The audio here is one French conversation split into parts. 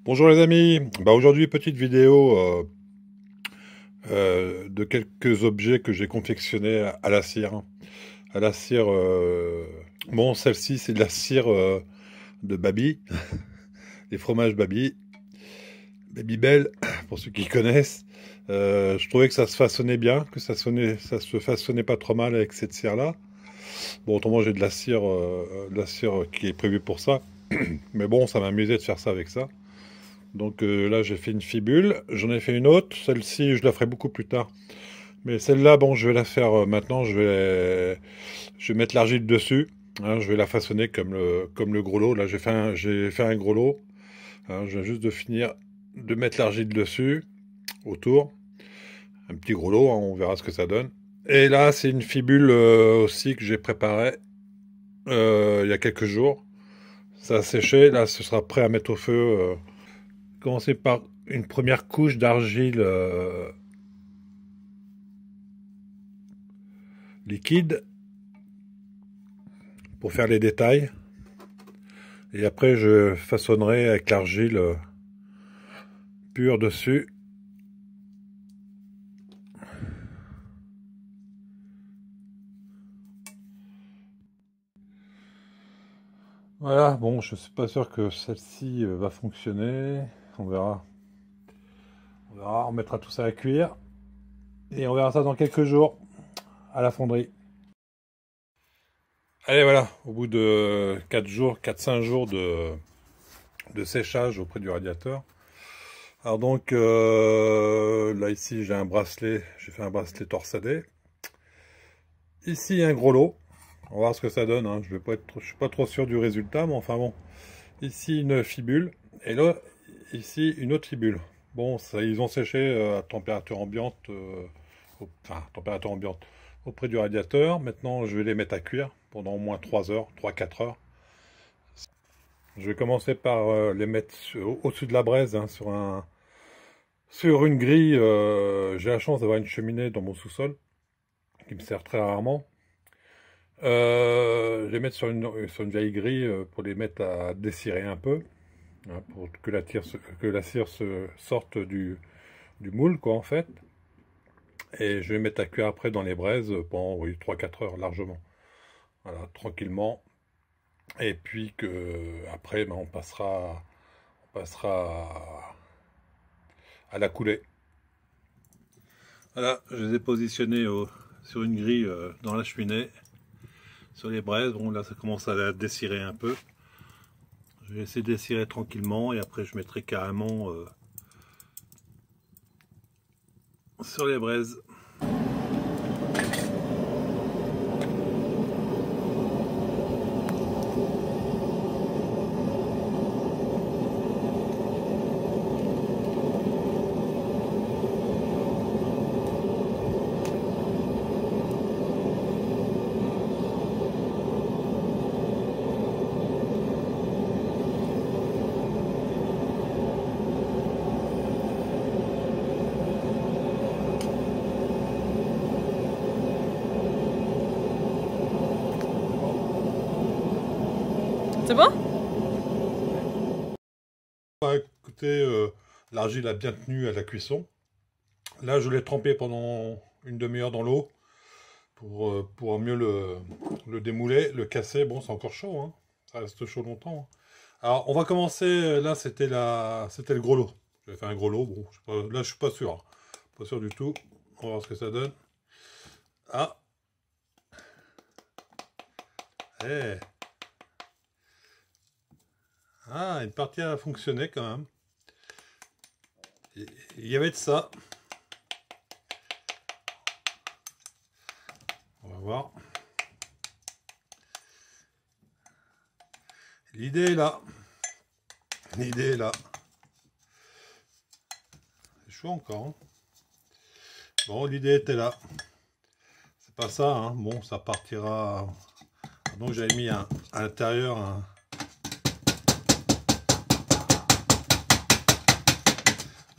Bonjour les amis, aujourd'hui petite vidéo de quelques objets que j'ai confectionnés à la cire. À la cire, bon celle-ci c'est de la cire de Baby, des fromages Baby, Babybel pour ceux qui connaissent. Je trouvais que ça se façonnait bien, que ça se façonnait pas trop mal avec cette cire-là. Bon autrement j'ai de la cire qui est prévue pour ça, mais bon ça m'amusait de faire ça avec ça. Donc là, j'ai fait une fibule. J'en ai fait une autre. Celle-ci, je la ferai beaucoup plus tard. Mais celle-là, bon, je vais la faire maintenant. Je vais mettre l'argile dessus. Hein, je vais la façonner comme le gros lot. Là, j'ai fait un gros lot. Hein, je viens juste de finir de mettre l'argile dessus, autour. Un petit gros lot, hein, on verra ce que ça donne. Et là, c'est une fibule aussi que j'ai préparée il y a quelques jours. Ça a séché. Là, ce sera prêt à mettre au feu. Commencer par une première couche d'argile liquide pour faire les détails. Et après, je façonnerai avec l'argile pure dessus. Voilà, bon, je suis pas sûr que celle-ci va fonctionner. On verra. On verra, on mettra tout ça à cuire. Et on verra ça dans quelques jours à la fonderie. Allez, voilà, au bout de 4 jours, 4-5 jours de séchage auprès du radiateur. Alors donc, là ici j'ai fait un bracelet torsadé. Ici un gros lot. On va voir ce que ça donne, hein. Je suis pas trop sûr du résultat, mais enfin bon. Ici une fibule, et là, ici une autre fibule. Bon, ça, ils ont séché à température ambiante, enfin, température ambiante, auprès du radiateur. Maintenant, je vais les mettre à cuire pendant au moins 3 heures, 3-4 heures. Je vais commencer par les mettre au-dessus de la braise, hein, sur une grille. J'ai la chance d'avoir une cheminée dans mon sous-sol, qui me sert très rarement. Les mettre sur une vieille grille pour les mettre à dessirer un peu, hein, pour que la cire se sorte du moule, quoi, en fait. Et je vais mettre à cuire après dans les braises pendant, oui, 3-4 heures largement. Voilà, tranquillement. Et puis après, ben, on passera à la coulée. Voilà, je les ai positionnés sur une grille dans la cheminée, sur les braises. Bon, là, ça commence à la dessirer un peu. Je vais essayer de dessirer tranquillement et après je mettrai carrément sur les braises. C'est bon? Écoutez, l'argile a bien tenu à la cuisson. Là, je l'ai trempé pendant une demi-heure dans l'eau pour mieux le démouler, le casser. Bon, c'est encore chaud, hein. Ça reste chaud longtemps, hein. Alors, on va commencer. Là, c'était le gros lot. J'ai fait un gros lot. Bon, là, je suis pas sûr, hein. Pas sûr du tout. On va voir ce que ça donne. Ah, eh. Ah, une partie a fonctionné quand même. Il y avait de ça. On va voir. L'idée est là. L'idée est là. C'est chaud encore, hein. Bon, l'idée était là. C'est pas ça, hein. Bon, ça partira. Donc j'avais mis à l'intérieur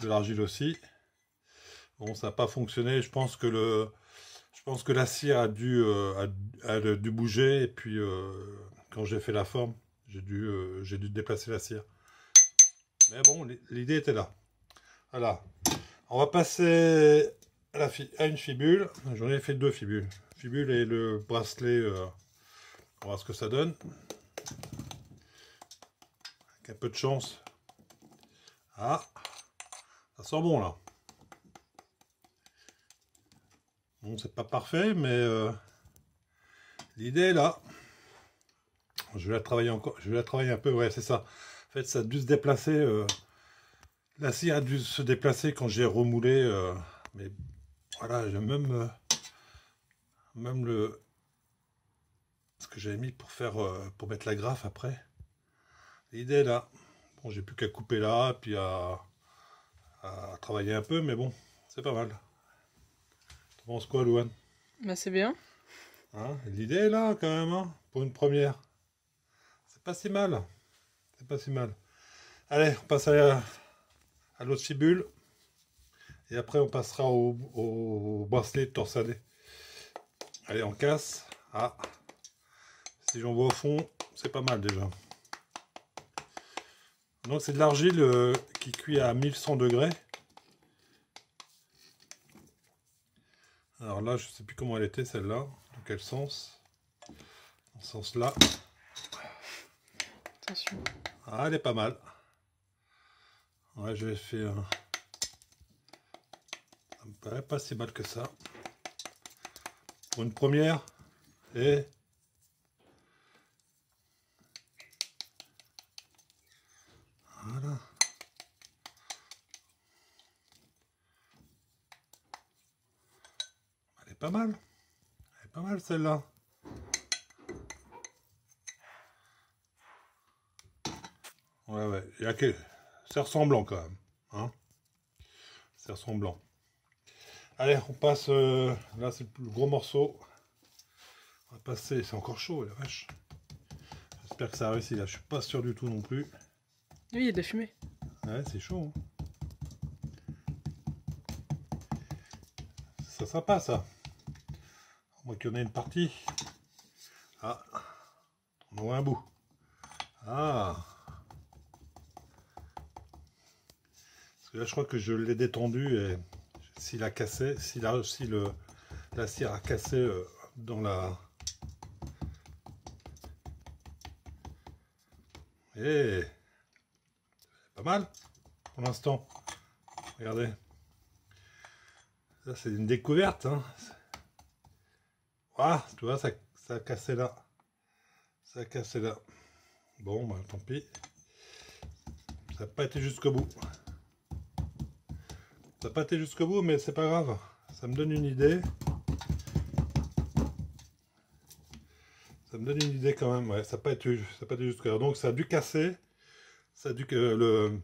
de l'argile aussi. Bon, ça n'a pas fonctionné. Je pense que la cire a dû bouger. Et puis, quand j'ai fait la forme, j'ai dû déplacer la cire. Mais bon, l'idée était là. Voilà. On va passer à une fibule. J'en ai fait 2 fibules. Fibule et le bracelet. On va voir ce que ça donne. Avec un peu de chance. Ah, ça sent bon là. Bon, c'est pas parfait, mais l'idée est là. Je vais la travailler encore. Je vais la travailler un peu. Ouais, c'est ça. En fait, ça a dû se déplacer. La scie a dû se déplacer quand j'ai remoulé. Mais voilà, j'ai même ce que j'avais mis pour faire pour mettre la graffe après. L'idée est là. Bon, j'ai plus qu'à couper là, puis à travailler un peu, mais bon, c'est pas mal. Tu penses quoi, Louane? Bah c'est bien. Hein, l'idée est là quand même, hein, pour une première. C'est pas si mal. C'est pas si mal. Allez, on passe à l'autre fibule. Et après, on passera au bracelet torsadé. Allez, on casse. Ah, si j'en vois au fond, c'est pas mal déjà. Donc c'est de l'argile qui cuit à 1100 degrés. Alors là, je sais plus comment elle était celle-là. Dans quel sens? Dans ce sens-là. Attention. Ah, elle est pas mal. Ouais, je vais faire... Ça me paraît pas si mal que ça. Pour une première. Et... Voilà. Elle est pas mal. Elle est pas mal celle-là. Ouais, ouais. Il y a que... C'est ressemblant quand même. Hein, c'est ressemblant. Allez, on passe... Là, c'est le gros morceau. On va passer... C'est encore chaud, la vache. J'espère que ça a réussi. Là, je suis pas sûr du tout non plus. Oui, il y a de la fumée. Ouais, c'est chaud. Hein. C'est sympa, ça. Moi qu'il y en ait une partie. Ah, on en voit un bout. Ah. Parce que là, je crois que je l'ai détendu et s'il a cassé, si la cire a cassé dans la... Eh, pas mal pour l'instant. Regardez. Ça, c'est une découverte. Hein. Ah, tu vois, ça a cassé là. Ça a cassé là. Bon, bah tant pis. Ça n'a pas été jusqu'au bout. Ça n'a pas été jusqu'au bout, mais c'est pas grave. Ça me donne une idée. Ça me donne une idée quand même. Ouais, ça n'a pas été jusqu'au bout. Donc ça a dû casser. Ça a dû que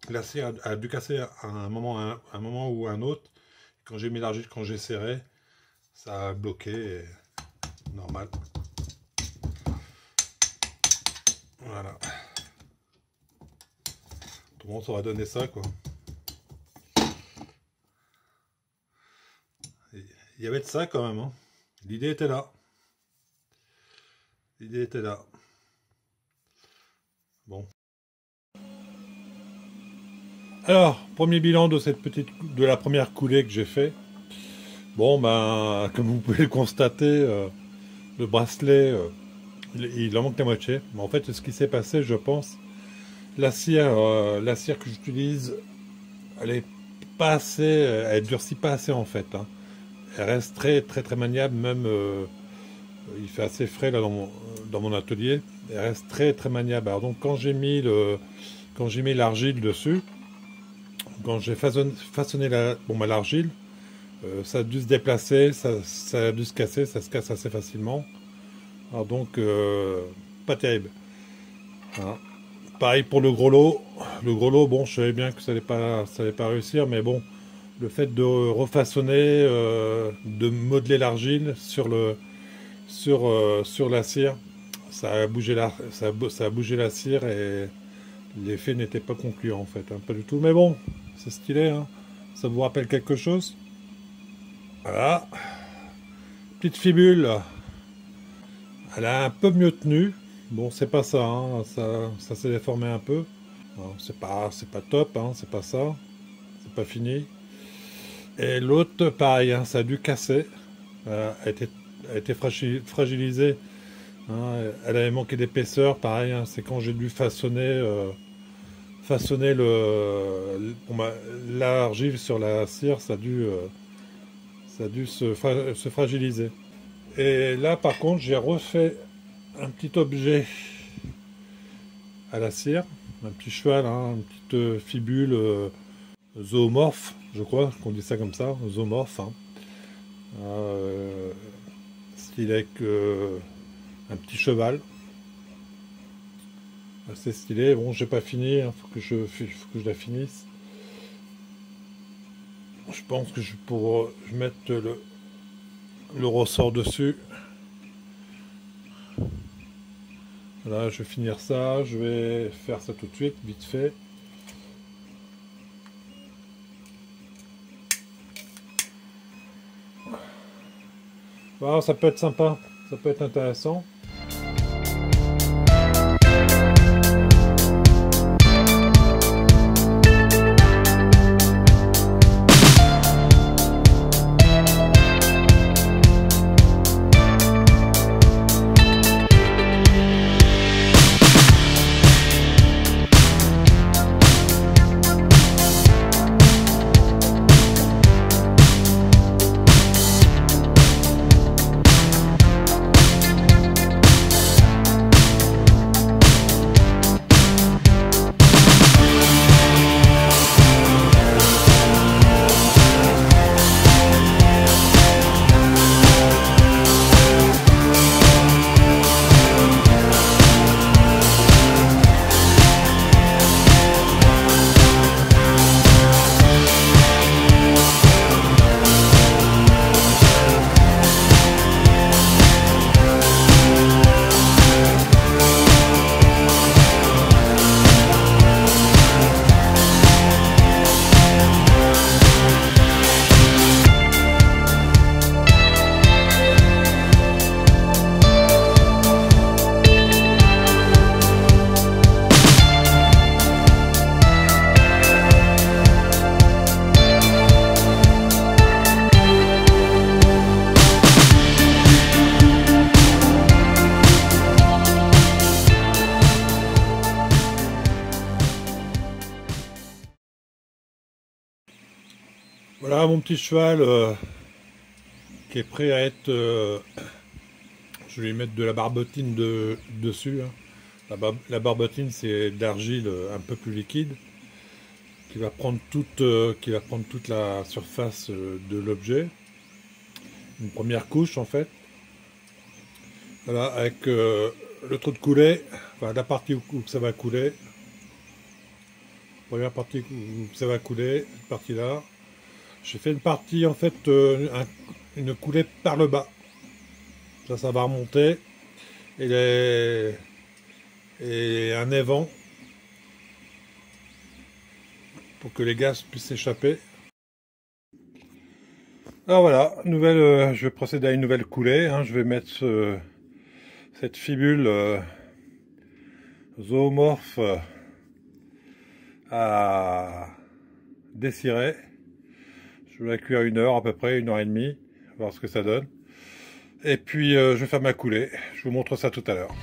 la cire a dû casser à un moment ou à un autre. Quand j'ai mis l'argile, quand j'ai serré, ça a bloqué. Et... Normal. Voilà. Tout le monde saura donner ça, quoi. Il y avait de ça quand même. Hein. L'idée était là. L'idée était là. Bon. Alors, premier bilan de de la première coulée que j'ai fait. Bon, ben, comme vous pouvez le constater, le bracelet, il en manque la moitié. Mais en fait, ce qui s'est passé, je pense, la cire que j'utilise, elle est pas assez, elle durcit pas assez en fait. Hein. Elle reste très très très maniable, même il fait assez frais là dans mon atelier. Elle reste très très maniable. Alors donc quand j'ai mis l'argile dessus, quand j'ai façonné l'argile, ça a dû se déplacer, ça a dû se casser, ça se casse assez facilement. Alors donc pas terrible. Hein. Pareil pour le gros lot. Le gros lot, bon, je savais bien que ça allait pas réussir, mais bon, le fait de refaçonner, de modeler l'argile sur la cire, ça a bougé la cire et l'effet n'était pas concluant en fait, hein, pas du tout. Mais bon, c'est stylé, hein. Ça vous rappelle quelque chose? Voilà. Petite fibule. Elle a un peu mieux tenu. Bon, c'est pas ça, hein. Ça s'est déformé un peu. Hein, c'est pas top, hein, c'est pas ça. C'est pas fini. Et l'autre, pareil, hein, ça a dû casser. Elle a été fragilisée. Hein, elle avait manqué d'épaisseur, pareil, hein, c'est quand j'ai dû façonner l'argile sur la cire, ça a dû se fragiliser. Et là, par contre, j'ai refait un petit objet à la cire, un petit cheval, hein, une petite fibule zoomorphe, je crois qu'on dit ça comme ça, zoomorphe, hein. Style avec un petit cheval, assez stylé. Bon, j'ai pas fini, hein, faut que je la finisse. Je pense que je mettre le ressort dessus. Voilà, je vais finir ça, je vais faire ça tout de suite, vite fait. Voilà, ça peut être sympa, ça peut être intéressant. Voilà mon petit cheval qui est prêt à être... je vais lui mettre de la barbotine dessus. Hein. La barbotine, c'est d'argile un peu plus liquide qui va prendre toute la surface de l'objet. Une première couche en fait. Voilà, avec le trou de coulée, enfin la partie où ça va couler. Première partie où ça va couler, cette partie-là. J'ai fait une partie en fait, une coulée par le bas. Ça va remonter. Et un évent pour que les gaz puissent s'échapper. Alors voilà, je vais procéder à une nouvelle coulée. Hein. Je vais mettre cette fibule zoomorphe à dessirer. Je vais la cuire 1 heure à peu près, 1h30, voir ce que ça donne. Et puis je vais faire ma coulée. Je vous montre ça tout à l'heure.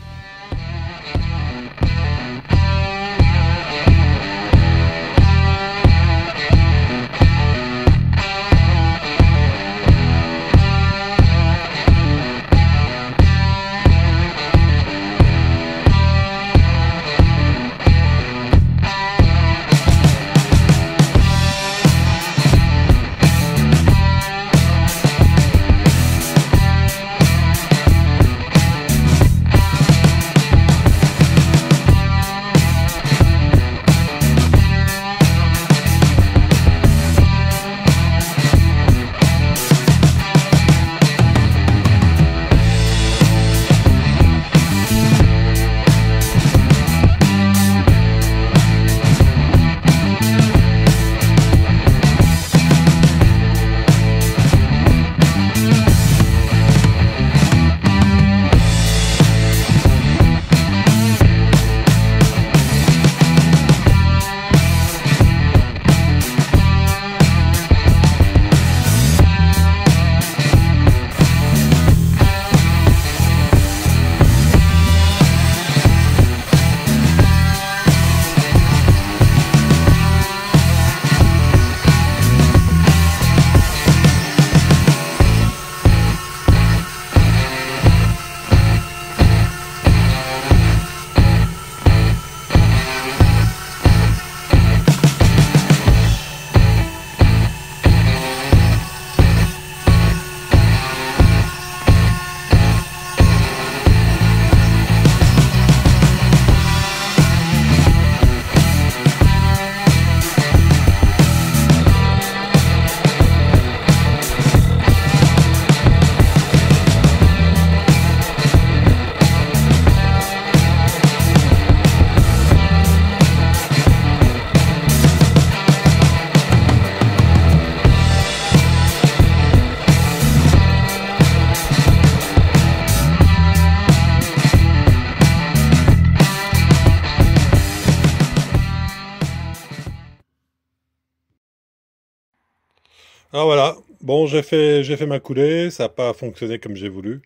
Alors voilà, bon j'ai fait ma coulée, ça n'a pas fonctionné comme j'ai voulu.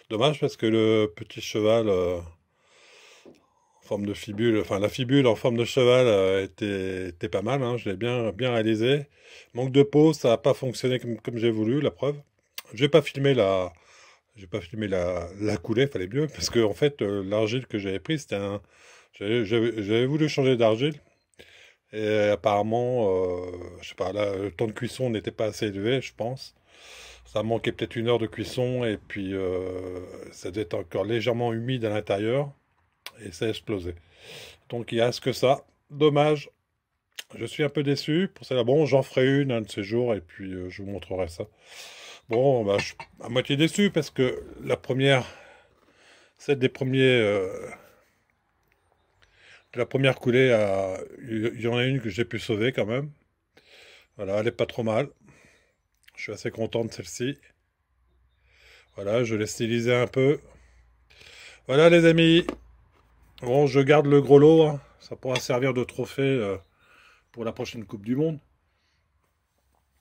Dommage parce que le petit cheval en forme de fibule, enfin la fibule en forme de cheval était pas mal, hein, je l'ai bien réalisé. Manque de peau, ça n'a pas fonctionné comme j'ai voulu, la preuve. J'ai pas filmé la, j'ai pas filmé la coulée, fallait mieux, parce que en fait l'argile que j'avais pris, j'avais voulu changer d'argile. Et apparemment, je sais pas, là, le temps de cuisson n'était pas assez élevé, je pense. Ça manquait peut-être 1 heure de cuisson et puis ça devait être encore légèrement humide à l'intérieur et ça a explosé. Donc il reste que ça. Dommage. Je suis un peu déçu. Pour ça, bon, j'en ferai une un de ces jours et puis je vous montrerai ça. Bon, bah, je suis à moitié déçu parce que la première, celle des premiers, de la première coulée, il y en a une que j'ai pu sauver quand même. Voilà, elle est pas trop mal. Je suis assez content de celle-ci. Voilà, je l'ai stylisé un peu. Voilà les amis. Bon, je garde le gros lot, hein. Ça pourra servir de trophée pour la prochaine Coupe du Monde.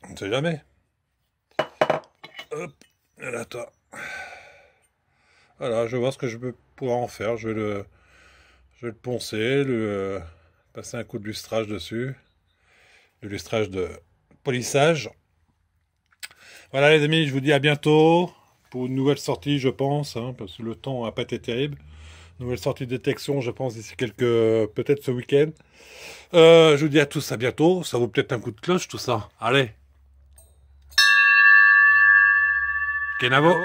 On ne sait jamais. Hop, et là, toi. Voilà, je vais voir ce que je peux pouvoir en faire. Je vais le poncer, passer un coup de lustrage dessus. De lustrage de polissage. Voilà les amis, je vous dis à bientôt pour une nouvelle sortie, je pense, hein, parce que le temps n'a pas été terrible. Nouvelle sortie de détection, je pense, d'ici peut-être ce week-end. Je vous dis à tous à bientôt. Ça vaut peut-être un coup de cloche, tout ça. Allez. Kenavo.